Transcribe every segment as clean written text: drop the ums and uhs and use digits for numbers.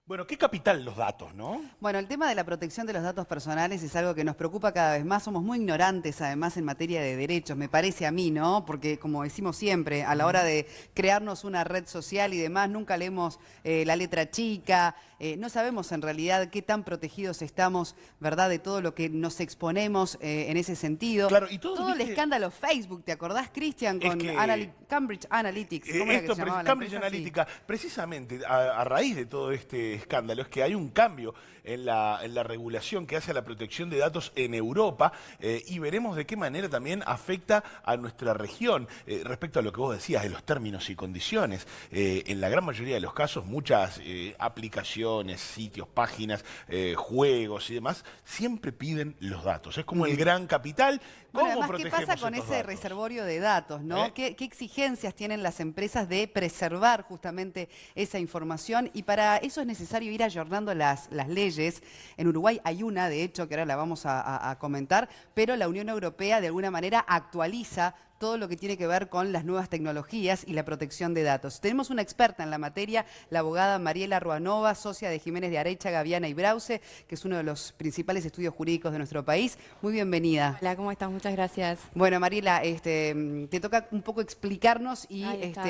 Bueno, qué capital los datos, ¿no? Bueno, el tema de la protección de los datos personales es algo que nos preocupa cada vez más. Somos muy ignorantes, además, en materia de derechos, me parece a mí, ¿no? Porque, como decimos siempre, a la hora de crearnos una red social y demás, nunca leemos la letra chica, no sabemos en realidad qué tan protegidos estamos, ¿verdad?, de todo lo que nos exponemos en ese sentido. Claro, y todos, Todo el viste, escándalo Facebook, ¿te acordás, Cristian, es con que Cambridge Analytics? ¿Cómo era que se llamaba la Cambridge empresa? Sí. Analytica, precisamente a raíz de todo este escándalo, es que hay un cambio en la regulación que hace a la protección de datos en Europa y veremos de qué manera también afecta a nuestra región respecto a lo que vos decías de los términos y condiciones. En la gran mayoría de los casos, muchas aplicaciones, sitios, páginas, juegos y demás, siempre piden los datos. Es como el gran capital. Bueno, ¿Cómo además, ¿qué protegemos pasa con estos ese datos? reservorio de datos, no? ¿Eh? ¿Qué exigencias tienen las empresas de preservar justamente esa información? Y para eso es necesario ir ayornando las leyes. En Uruguay hay una, de hecho, que ahora la vamos a comentar, pero la Unión Europea de alguna manera actualiza todo lo que tiene que ver con las nuevas tecnologías y la protección de datos. Tenemos una experta en la materia, la abogada Mariela Ruanova, socia de Jiménez de Arecha, Gaviana y Brause, que es uno de los principales estudios jurídicos de nuestro país. Muy bienvenida. Hola, ¿cómo estás? Muchas gracias. Bueno, Mariela, te toca un poco explicarnos y Ahí está.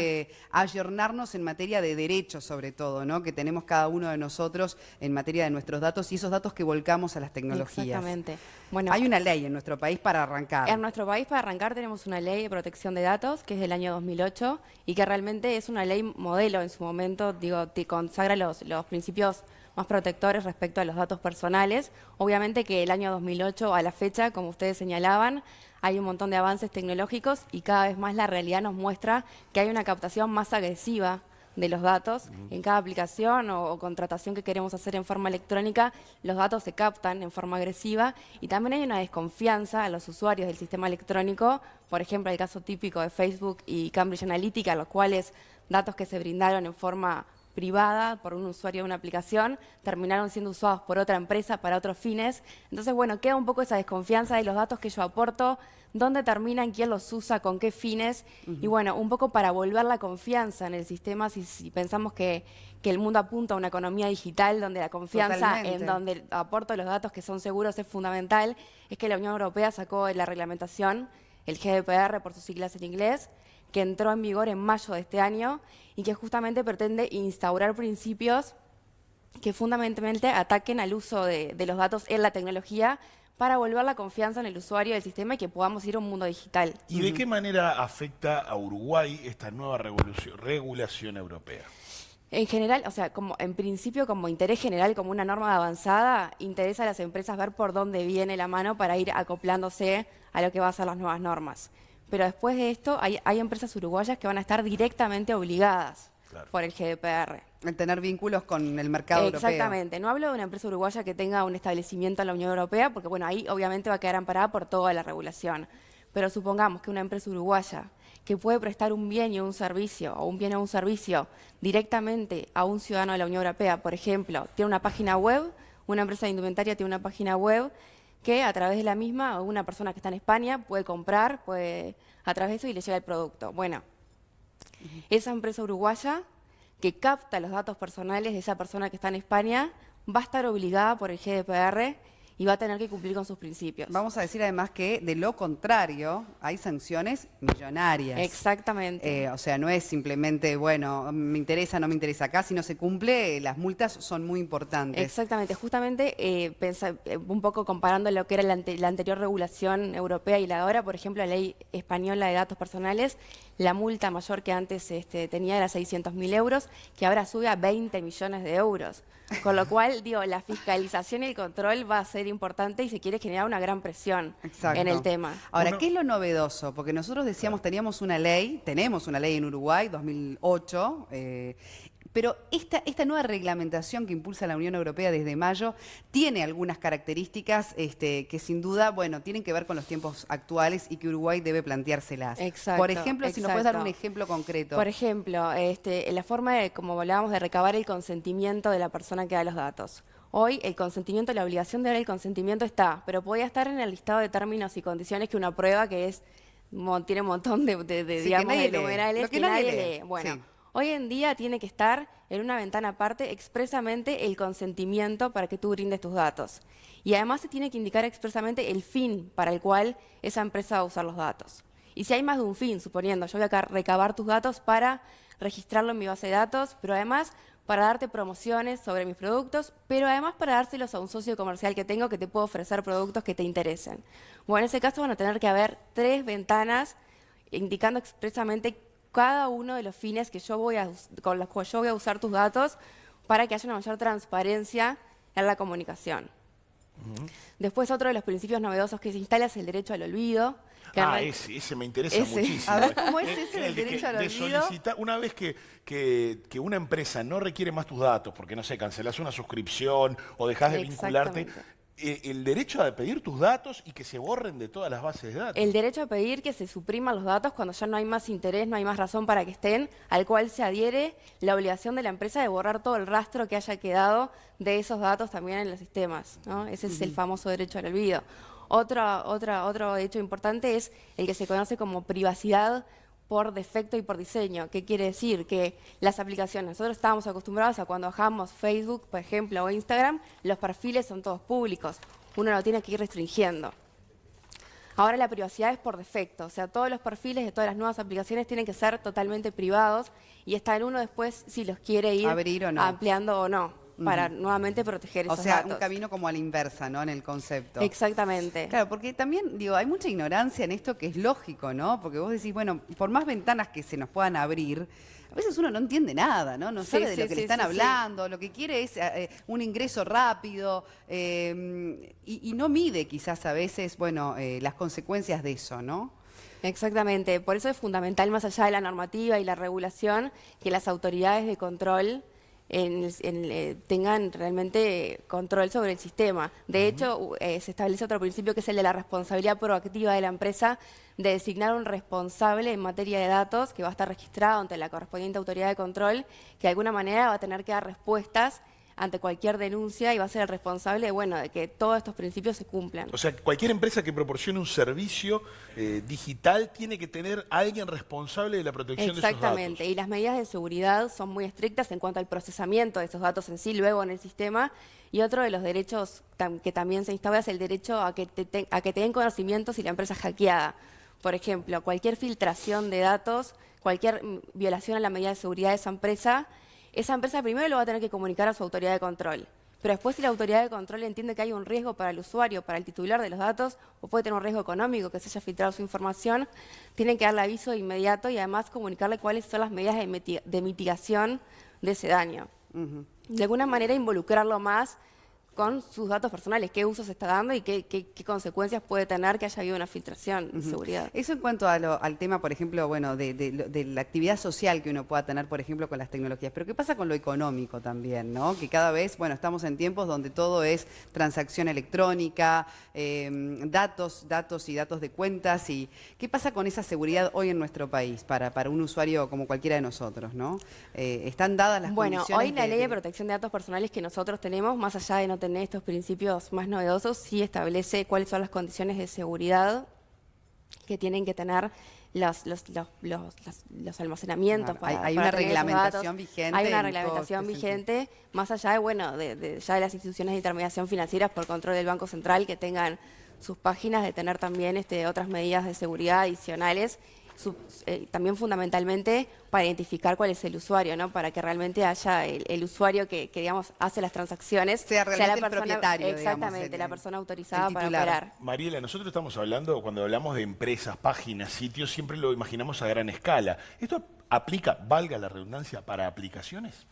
ayornarnos en materia de derechos, sobre todo, ¿no? Que tenemos cada uno de nosotros en materia de nuestros datos y esos datos que volcamos a las tecnologías. Exactamente. Bueno, Hay una ley en nuestro país para arrancar. en nuestro país, para arrancar, tenemos una ley de protección de datos, que es del año 2008, y que realmente es una ley modelo en su momento, digo, te consagra los principios más protectores respecto a los datos personales. Obviamente que el año 2008 a la fecha, como ustedes señalaban, hay un montón de avances tecnológicos y cada vez más la realidad nos muestra que hay una captación más agresiva de los datos. En cada aplicación o contratación que queremos hacer en forma electrónica, los datos se captan en forma agresiva y también hay una desconfianza a los usuarios del sistema electrónico, por ejemplo, el caso típico de Facebook y Cambridge Analytica, los cuales datos que se brindaron en forma privada por un usuario de una aplicación terminaron siendo usados por otra empresa para otros fines. Entonces, bueno, queda un poco esa desconfianza de los datos que yo aporto, dónde terminan, quién los usa, con qué fines. Y bueno, un poco para volver la confianza en el sistema, si pensamos que el mundo apunta a una economía digital donde la confianza Totalmente. en donde aporto los datos que son seguros es fundamental, es que la Unión Europea sacó la reglamentación, el GDPR por sus siglas en inglés, que entró en vigor en mayo de este año y que justamente pretende instaurar principios que fundamentalmente ataquen al uso de los datos en la tecnología para volver la confianza en el usuario del sistema y que podamos ir a un mundo digital. ¿Y de qué manera afecta a Uruguay esta nueva regulación europea? En general, o sea, como en principio, como interés general, como una norma avanzada, interesa a las empresas ver por dónde viene la mano para ir acoplándose a lo que va a ser las nuevas normas. Pero después de esto, hay empresas uruguayas que van a estar directamente obligadas por el GDPR. El tener vínculos con el mercado europeo. Exactamente. No hablo de una empresa uruguaya que tenga un establecimiento en la Unión Europea, porque bueno, ahí obviamente va a quedar amparada por toda la regulación. Pero supongamos que una empresa uruguaya que puede prestar un bien y un servicio, o un bien o un servicio directamente a un ciudadano de la Unión Europea, por ejemplo, tiene una página web, una empresa de indumentaria tiene una página web, que a través de la misma, una persona que está en España puede comprar, puede a través de eso y le llega el producto. Bueno, esa empresa uruguaya que capta los datos personales de esa persona que está en España va a estar obligada por el GDPR y va a tener que cumplir con sus principios. Vamos a decir además que de lo contrario hay sanciones millonarias. Exactamente. O sea, no es simplemente, bueno, me interesa, no me interesa. Acá si no se cumple, las multas son muy importantes. Exactamente, justamente un poco comparando lo que era la anterior regulación europea y la de ahora, por ejemplo, la ley española de datos personales, la multa mayor que antes tenía era 600.000 euros, que ahora sube a 20 millones de euros. Con lo cual, digo, la fiscalización y el control va a ser importante y se quiere generar una gran presión en el tema. Ahora, ¿qué es lo novedoso? Porque nosotros decíamos, tenemos una ley en Uruguay, 2008, pero esta nueva reglamentación que impulsa la Unión Europea desde mayo tiene algunas características que sin duda, bueno, tienen que ver con los tiempos actuales y que Uruguay debe planteárselas. Exacto, Por ejemplo, si nos puedes dar un ejemplo concreto. Por ejemplo, la forma de, como hablábamos, de recabar el consentimiento de la persona que da los datos. Hoy el consentimiento, la obligación de dar el consentimiento está, pero podía estar en el listado de términos y condiciones que una prueba que tiene un montón de Sí, digamos, que nadie de numerales lee. Lo que que nadie nadie lee. lee. Bueno, Sí. Hoy en día tiene que estar en una ventana aparte expresamente el consentimiento para que tú brindes tus datos. Y además se tiene que indicar expresamente el fin para el cual esa empresa va a usar los datos. Y si hay más de un fin, suponiendo, yo voy a recabar tus datos para registrarlo en mi base de datos, pero además para darte promociones sobre mis productos, pero además para dárselos a un socio comercial que tengo que te puedo ofrecer productos que te interesen. Bueno, en ese caso van a tener que haber 3 ventanas indicando expresamente cada uno de los fines que con los que yo voy a usar tus datos para que haya una mayor transparencia en la comunicación. Después, otro de los principios novedosos que se instala es el derecho al olvido. Ese me interesa muchísimo. A ver, ¿cómo es ese del de derecho al de olvido? solicitar, una vez que una empresa no requiere más tus datos, porque no sé, cancelás una suscripción o dejás de vincularte, Exactamente. el derecho a pedir tus datos y que se borren de todas las bases de datos. El derecho a pedir que se supriman los datos cuando ya no hay más interés, no hay más razón para que estén, al cual se adhiere la obligación de la empresa de borrar todo el rastro que haya quedado de esos datos también en los sistemas, ¿no? Ese es el famoso derecho al olvido. Otro derecho importante es el que se conoce como privacidad por defecto y por diseño. ¿Qué quiere decir? Que las aplicaciones, nosotros estábamos acostumbrados a cuando bajamos Facebook, por ejemplo, o Instagram, los perfiles son todos públicos. Uno lo tiene que ir restringiendo. Ahora la privacidad es por defecto, o sea, todos los perfiles de todas las nuevas aplicaciones tienen que ser totalmente privados y está en uno después si los quiere ir Abrir o no. ampliando o no, para nuevamente proteger O esos sea, datos. un camino como a la inversa, ¿no? En el concepto. Exactamente. Claro, porque también, digo, hay mucha ignorancia en esto que es lógico, ¿no? Porque vos decís, bueno, por más ventanas que se nos puedan abrir, a veces uno no entiende nada, ¿no? No Sí, sabe de sí, lo que le sí, están sí, hablando, lo que quiere es un ingreso rápido y no mide quizás a veces, bueno, las consecuencias de eso, ¿no? Exactamente, por eso es fundamental, más allá de la normativa y la regulación, que las autoridades de control tengan realmente control sobre el sistema. De hecho, se establece otro principio que es el de la responsabilidad proactiva de la empresa de designar un responsable en materia de datos que va a estar registrado ante la correspondiente autoridad de control, que de alguna manera va a tener que dar respuestas ante cualquier denuncia y va a ser el responsable de que todos estos principios se cumplan. O sea, cualquier empresa que proporcione un servicio digital tiene que tener a alguien responsable de la protección de esos datos. Exactamente, y las medidas de seguridad son muy estrictas en cuanto al procesamiento de esos datos en sí, luego en el sistema. Y otro de los derechos que también se instaura es el derecho a que te den conocimiento si la empresa es hackeada. Por ejemplo, cualquier filtración de datos, cualquier violación a la medida de seguridad de esa empresa primero lo va a tener que comunicar a su autoridad de control. Pero después, si la autoridad de control entiende que hay un riesgo para el usuario, para el titular de los datos, o puede tener un riesgo económico que se haya filtrado su información, tienen que darle aviso inmediato y además comunicarle cuáles son las medidas de mitigación de ese daño. De alguna manera involucrarlo más con sus datos personales, qué uso se está dando y qué consecuencias puede tener que haya habido una filtración de seguridad. Eso en cuanto al tema, por ejemplo, bueno, de la actividad social que uno pueda tener, por ejemplo, con las tecnologías. Pero ¿qué pasa con lo económico también, no? Que cada vez, bueno, estamos en tiempos donde todo es transacción electrónica, datos y datos de cuentas. Y ¿qué pasa con esa seguridad hoy en nuestro país para un usuario como cualquiera de nosotros, no? ¿Están dadas las condiciones? Bueno, hoy la ley de protección de datos personales que nosotros tenemos, más allá de no tener estos principios más novedosos, sí establece cuáles son las condiciones de seguridad que tienen que tener los almacenamientos. Claro, para hay una tener esos reglamentación datos. vigente. Hay una en todo reglamentación este vigente, más allá ya de las instituciones de intermediación financieras por control del Banco Central que tengan sus páginas, de tener también otras medidas de seguridad adicionales. También fundamentalmente para identificar cuál es el usuario, ¿no? Para que realmente haya el usuario que digamos, hace las transacciones. Sea realmente la el propietario, exactamente, digamos, la persona autorizada para titular. operar. Mariela, nosotros estamos hablando, cuando hablamos de empresas, páginas, sitios, siempre lo imaginamos a gran escala. ¿Esto aplica, valga la redundancia, para aplicaciones?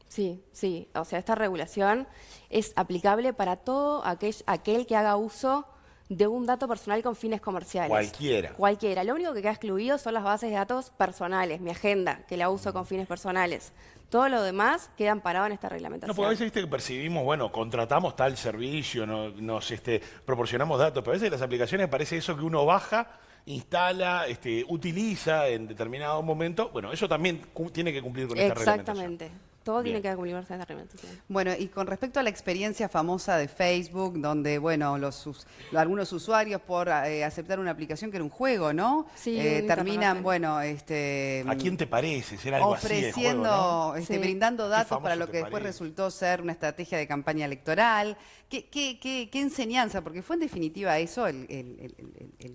Sí, sí. O sea, esta regulación es aplicable para todo aquel que haga uso de un dato personal con fines comerciales. Cualquiera. Cualquiera. Lo único que queda excluido son las bases de datos personales, mi agenda, que la uso con fines personales. Todo lo demás queda amparado en esta reglamentación. No, porque a veces viste que percibimos, bueno, contratamos tal servicio, nos proporcionamos datos, pero a veces las aplicaciones parece eso que uno baja, instala, utiliza en determinado momento. Bueno, eso también tiene que cumplir con esta reglamentación. Exactamente. Todo Bien. tiene que ver con libertad de reglamentación. Bueno, y con respecto a la experiencia famosa de Facebook, donde, bueno, algunos usuarios por aceptar una aplicación que era un juego, ¿no? Sí, un Terminan, interrogatorio. bueno, ¿A quién te parece? ¿Será algo así el ofreciendo, juego, no? Sí. brindando Qué datos famoso para lo te que después parece. resultó ser una estrategia de campaña electoral. ¿Qué enseñanza? Porque fue en definitiva eso el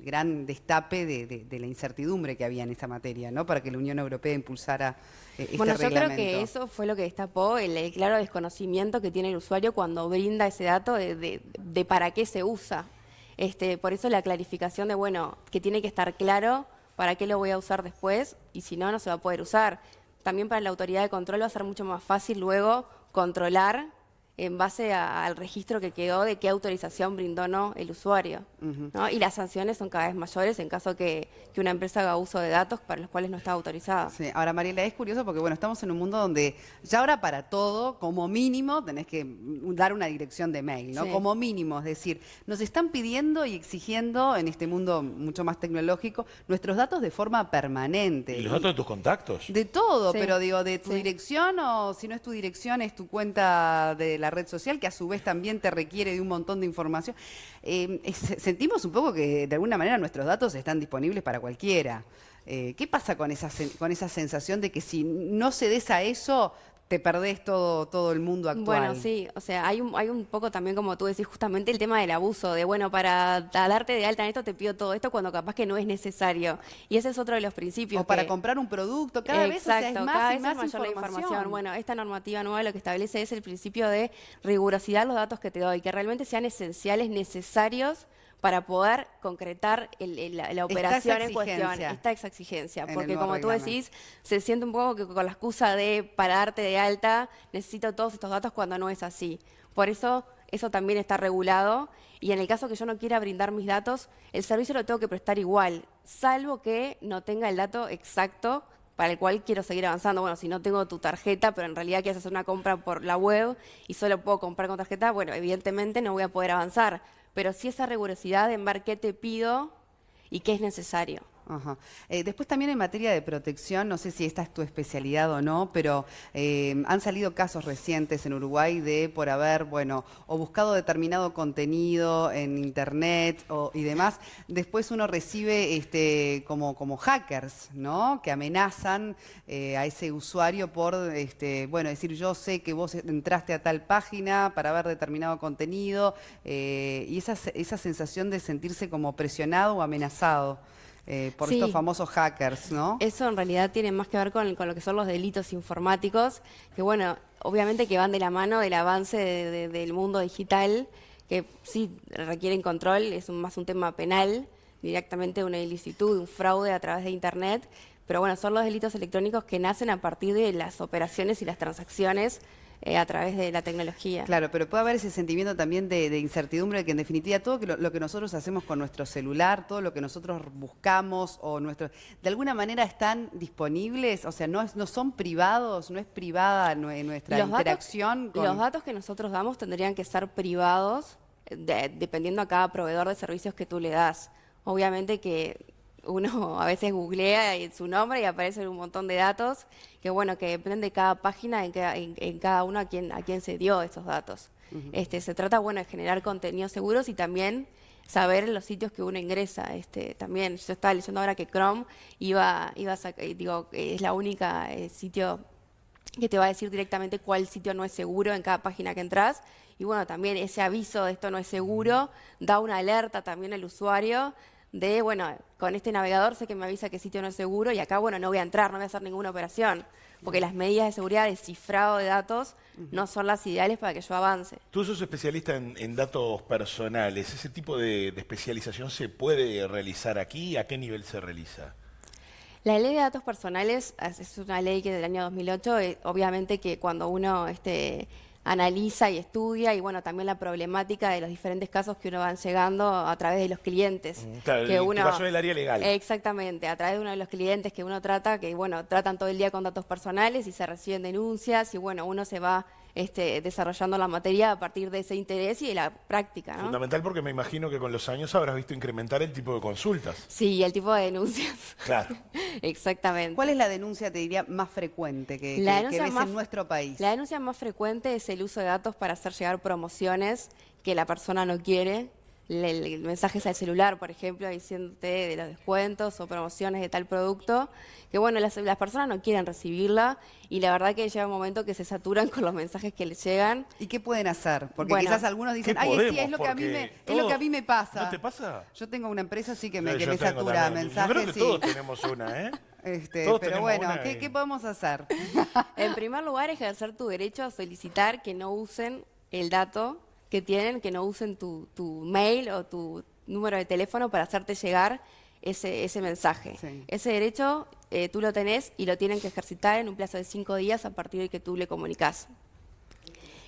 gran destape de la incertidumbre que había en esta materia, ¿no? Para que la Unión Europea impulsara este Bueno, yo reglamento. creo que eso fue lo que destapó el claro desconocimiento que tiene el usuario cuando brinda ese dato de para qué se usa. Por eso la clarificación de, bueno, que tiene que estar claro para qué lo voy a usar después y si no, no se va a poder usar. También para la autoridad de control va a ser mucho más fácil luego controlar en base al registro que quedó de qué autorización brindó o no el usuario, ¿no? Y las sanciones son cada vez mayores en caso que una empresa haga uso de datos para los cuales no está autorizada. Sí. Ahora, Mariela, es curioso porque, bueno, estamos en un mundo donde ya ahora para todo, como mínimo, tenés que dar una dirección de mail, ¿no? Sí. Como mínimo, es decir, nos están pidiendo y exigiendo en este mundo mucho más tecnológico nuestros datos de forma permanente. ¿Y los datos de tus contactos? De todo, Sí. pero digo, de tu Sí. dirección o si no es tu dirección, es tu cuenta de la red social, que a su vez también te requiere de un montón de información. Sentimos un poco que de alguna manera nuestros datos están disponibles para cualquiera. ¿Qué pasa con esa sensación de que si no cedes a eso, te perdés todo el mundo actual? Bueno, sí, o sea, hay un poco también, como tú decís, justamente el tema del abuso, de bueno, para darte de alta en esto te pido todo esto cuando capaz que no es necesario. Y ese es otro de los principios. O para que- comprar un producto, cada vez, o sea, es Exacto, más cada y vez más es mayor la información. información. Bueno, esta normativa nueva lo que establece es el principio de rigurosidad los datos que te doy, que realmente sean esenciales, necesarios para poder concretar la operación en cuestión, exigencia esta exigencia. en el Porque nuevo como tú reglamento. decís, se siente un poco que con la excusa de para darte de alta necesito todos estos datos cuando no es así. Por eso también está regulado y en el caso que yo no quiera brindar mis datos, el servicio lo tengo que prestar igual, salvo que no tenga el dato exacto para el cual quiero seguir avanzando. Bueno, si no tengo tu tarjeta, pero en realidad quieres hacer una compra por la web y solo puedo comprar con tarjeta, bueno, evidentemente no voy a poder avanzar. Pero sí esa rigurosidad en ver qué te pido y qué es necesario. Ajá. Después también en materia de protección, no sé si esta es tu especialidad o no, pero han salido casos recientes en Uruguay de por haber, bueno, o buscado determinado contenido en internet y demás, después uno recibe como hackers, ¿no? Que amenazan a ese usuario por, bueno, decir yo sé que vos entraste a tal página para ver determinado contenido y esa sensación de sentirse como presionado o amenazado. Por Sí. estos famosos hackers, ¿no? Eso en realidad tiene más que ver con lo que son los delitos informáticos, que bueno, obviamente que van de la mano del avance del mundo digital, que sí requieren control, es más un tema penal, directamente una ilicitud, un fraude a través de Internet, pero bueno, son los delitos electrónicos que nacen a partir de las operaciones y las transacciones a través de la tecnología. Claro, pero puede haber ese sentimiento también de incertidumbre, de que en definitiva todo lo que nosotros hacemos con nuestro celular, todo lo que nosotros buscamos de alguna manera están disponibles, o sea, no son privados, no es privada nuestra interacción con... Los datos que nosotros damos tendrían que ser privados dependiendo a cada proveedor de servicios que tú le das. Obviamente que uno a veces googlea su nombre y aparecen un montón de datos que bueno, que dependen de cada página, en cada uno a quién se dio esos datos. Se trata bueno de generar contenidos seguros y también saber los sitios que uno ingresa. También yo estaba leyendo ahora que Chrome es la única sitio que te va a decir directamente cuál sitio no es seguro en cada página que entras. Y bueno, también ese aviso de esto no es seguro da una alerta también al usuario de, bueno, con este navegador sé que me avisa que sitio no es seguro y acá, bueno, no voy a entrar, no voy a hacer ninguna operación, porque las medidas de seguridad de cifrado de datos no son las ideales para que yo avance. Tú sos especialista en datos personales. ¿Ese tipo de especialización se puede realizar aquí? ¿A qué nivel se realiza? La ley de datos personales es una ley que del año 2008, obviamente que cuando uno analiza y estudia y bueno, también la problemática de los diferentes casos que uno van llegando a través de los clientes. Claro, que tu caso del área legal. Exactamente, a través de uno de los clientes que uno trata, que bueno, tratan todo el día con datos personales y se reciben denuncias y bueno, uno se va desarrollando la materia a partir de ese interés y de la práctica, ¿no? Fundamental porque me imagino que con los años habrás visto incrementar el tipo de consultas. Sí, el tipo de denuncias. Claro. Exactamente. ¿Cuál es la denuncia, te diría, más frecuente que ves en nuestro país? La denuncia más frecuente es el uso de datos para hacer llegar promociones que la persona no quiere. Mensajes al celular, por ejemplo, diciéndote de los descuentos o promociones de tal producto, que bueno, las personas no quieren recibirla y la verdad que llega un momento que se saturan con los mensajes que les llegan. ¿Y qué pueden hacer? Porque Bueno, quizás algunos dicen, ¿qué ay, sí, podemos? es lo que a mí me pasa. ¿No te pasa? Yo tengo una empresa sí que Yo me tengo satura también. mensajes. Yo creo que sí. todos tenemos una, ¿eh? Todos Pero tenemos bueno, una ¿qué podemos hacer? En primer lugar, ejercer tu derecho a solicitar que no usen el dato que tienen, que no usen tu mail o tu número de teléfono para hacerte llegar ese mensaje. Sí. Ese derecho tú lo tenés y lo tienen que ejercitar en un plazo de 5 días a partir de que tú le comunicás.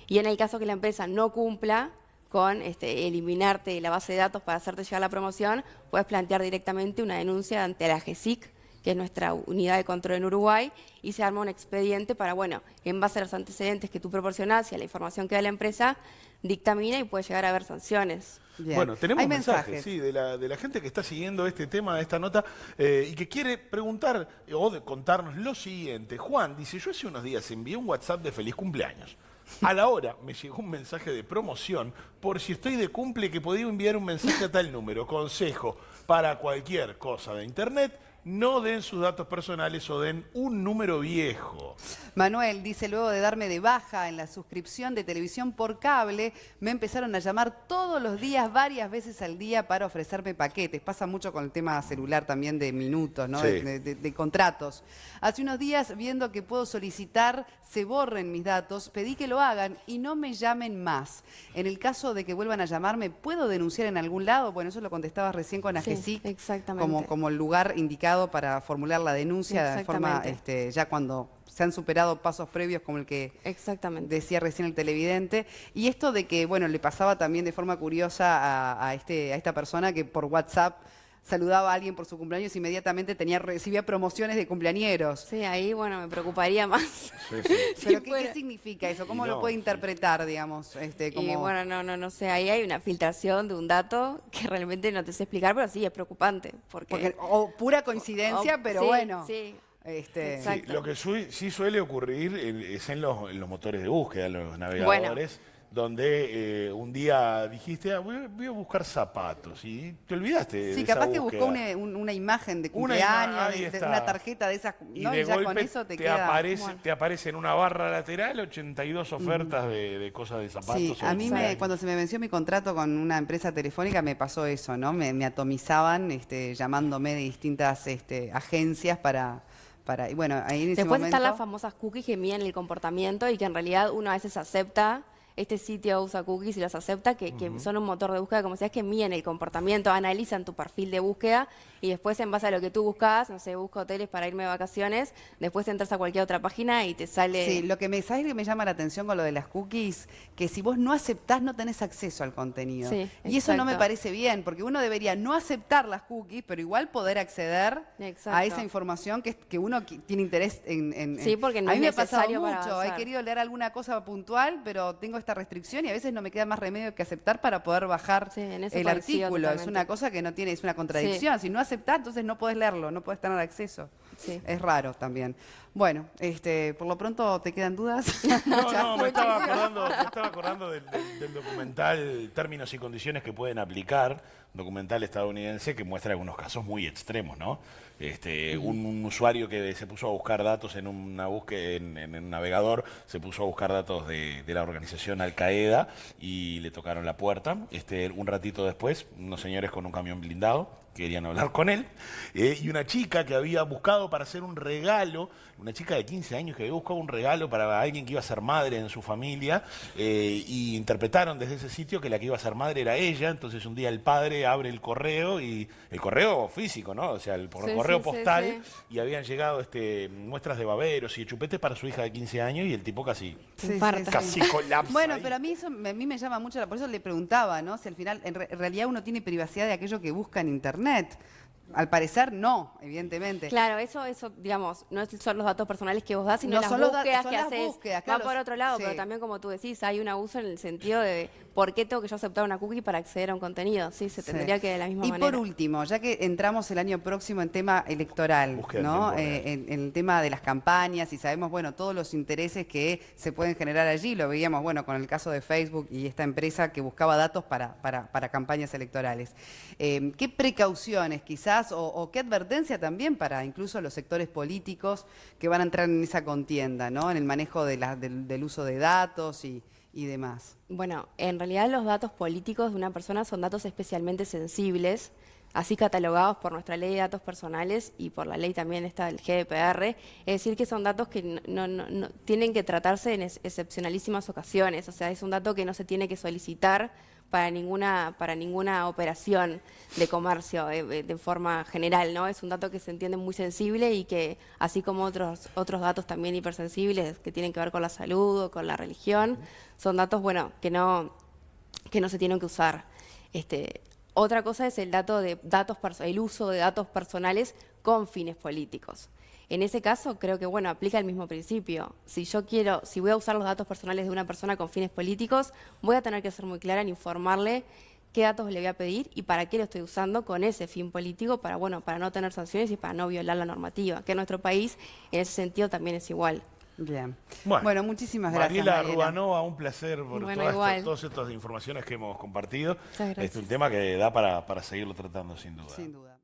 Y en el caso que la empresa no cumpla con eliminarte de la base de datos para hacerte llegar la promoción, puedes plantear directamente una denuncia ante la GESIC, que es nuestra unidad de control en Uruguay, y se arma un expediente para, bueno, en base a los antecedentes que tú proporcionás y a la información que da la empresa, dictamina y puede llegar a haber sanciones. Bien. Bueno, tenemos Hay mensajes, sí, de la gente que está siguiendo este tema, esta nota, y que quiere preguntar o de contarnos lo siguiente. Juan dice, yo hace unos días envié un WhatsApp de feliz cumpleaños. A la hora me llegó un mensaje de promoción por si estoy de cumple que podía enviar un mensaje a tal número. Consejo, para cualquier cosa de internet, no den sus datos personales o den un número viejo. Manuel dice, luego de darme de baja en la suscripción de televisión por cable, me empezaron a llamar todos los días, varias veces al día, para ofrecerme paquetes. Pasa mucho con el tema celular también de minutos, ¿no? Sí. De contratos. Hace unos días, viendo que puedo solicitar se borren mis datos, pedí que lo hagan y no me llamen más. En el caso de que vuelvan a llamarme, ¿puedo denunciar en algún lado? Bueno, eso lo contestabas recién con Sí, AGESIC, exactamente. como el lugar indicado para formular la denuncia de forma, ya cuando se han superado pasos previos como el que Exactamente. decía recién el televidente. Y esto de que, bueno, le pasaba también de forma curiosa a esta persona que por WhatsApp saludaba a alguien por su cumpleaños y inmediatamente recibía promociones de cumpleañeros. Sí, ahí, bueno, me preocuparía más. Sí, sí. ¿Pero Sí, qué significa eso? ¿Cómo Y lo no, puede sí. interpretar, digamos? Y bueno, no sé, ahí hay una filtración de un dato que realmente no te sé explicar, pero sí es preocupante. Porque o pura coincidencia, pero sí, bueno. Sí, Sí, exacto. lo que sí suele ocurrir es en los motores de búsqueda, en los navegadores, donde un día dijiste, voy a buscar zapatos y te olvidaste de Sí, esa capaz que búsqueda. buscó una imagen de Una cumpleaños, ahí de está. una tarjeta de esas, Y ¿no? de Y ya con golpe eso te queda. te aparece en una barra lateral 82 ofertas de cosas de zapatos. Sí, o a de mí cumpleaños. cuando se me venció mi contrato con una empresa telefónica me pasó eso, ¿no? Me atomizaban llamándome de distintas agencias para y bueno, ahí en ese Después momento... están las famosas cookies que miden el comportamiento y que en realidad uno a veces acepta. Este sitio usa cookies y los acepta, que son un motor de búsqueda, como decías, que miden el comportamiento, analizan tu perfil de búsqueda y después en base a lo que tú buscas, no sé, busco hoteles para irme de vacaciones, después entras a cualquier otra página y te sale... Sí, ¿sabes lo que me llama la atención con lo de las cookies? Que si vos no aceptás, no tenés acceso al contenido. Sí, y eso no me exacto. parece bien, porque uno debería no aceptar las cookies, pero igual poder acceder Exacto. a esa información que uno tiene interés en... Sí, porque no a mí es me ha pasado necesario para mucho, he avanzar. querido leer alguna cosa puntual, pero tengo esta restricción y a veces no me queda más remedio que aceptar para poder bajar Sí, en eso el coincido artículo. Es totalmente. una cosa que no tiene, es una contradicción. Si no aceptás, entonces no podés leerlo, no podés tener acceso. Sí. Es raro también. Bueno, por lo pronto, ¿te quedan dudas? No, me estaba acordando del documental Términos y Condiciones que pueden aplicar, documental estadounidense que muestra algunos casos muy extremos, ¿no? Un usuario que se puso a buscar datos en una búsqueda en un navegador, se puso a buscar datos de la organización Al Qaeda y le tocaron la puerta. Un ratito después, unos señores con un camión blindado querían hablar con él, y una chica que había buscado para hacer un regalo, una chica de 15 años que había buscado un regalo para alguien que iba a ser madre en su familia, y interpretaron desde ese sitio que la que iba a ser madre era ella. Entonces un día el padre abre el correo, y el correo físico, ¿no? O sea, el correo postal, y habían llegado muestras de baberos y de chupetes para su hija de 15 años, y el tipo casi Infarta. casi colapsa. Bueno, ahí. pero a mí me llama mucho, por eso le preguntaba, ¿no? Si al final, en realidad uno tiene privacidad de aquello que busca en Internet. Al parecer no, evidentemente. Claro, eso, digamos, no son los datos personales que vos das, sino No las son los búsquedas son que las haces. búsquedas, Va claro, por otro lado, sí. pero también, como tú decís, hay un abuso en el sentido de por qué tengo que yo aceptar una cookie para acceder a un contenido. Sí, se Sí. tendría que de la misma Y manera. por último, ya que entramos el año próximo en tema electoral, Búsqueda en ¿no? tiempo real. En el tema de las campañas y sabemos, bueno, todos los intereses que se pueden generar allí, lo veíamos, bueno, con el caso de Facebook y esta empresa que buscaba datos para campañas electorales. ¿Qué precauciones quizás o qué advertencia también para incluso los sectores políticos que van a entrar en esa contienda, ¿no? En el manejo del uso de datos y demás? Bueno, en realidad los datos políticos de una persona son datos especialmente sensibles, así catalogados por nuestra ley de datos personales y por la ley también esta del GDPR, es decir, que son datos que no tienen que tratarse en excepcionalísimas ocasiones, o sea, es un dato que no se tiene que solicitar para ninguna operación de comercio de forma general, ¿no? Es un dato que se entiende muy sensible y que, así como otros datos también hipersensibles que tienen que ver con la salud o con la religión, son datos, bueno, que no se tienen que usar. Otra cosa es el uso de datos personales con fines políticos. En ese caso, creo que, bueno, aplica el mismo principio. Si voy a usar los datos personales de una persona con fines políticos, voy a tener que ser muy clara en informarle qué datos le voy a pedir y para qué lo estoy usando con ese fin político, para no tener sanciones y para no violar la normativa, que en nuestro país, en ese sentido, también es igual. Bien. Bueno, Bueno, muchísimas gracias, Mariela Mariela. Rubanova, un placer por Bueno, igual. todas estas informaciones que hemos compartido. Muchas gracias. Es un tema que da para seguirlo tratando sin duda. Sin duda.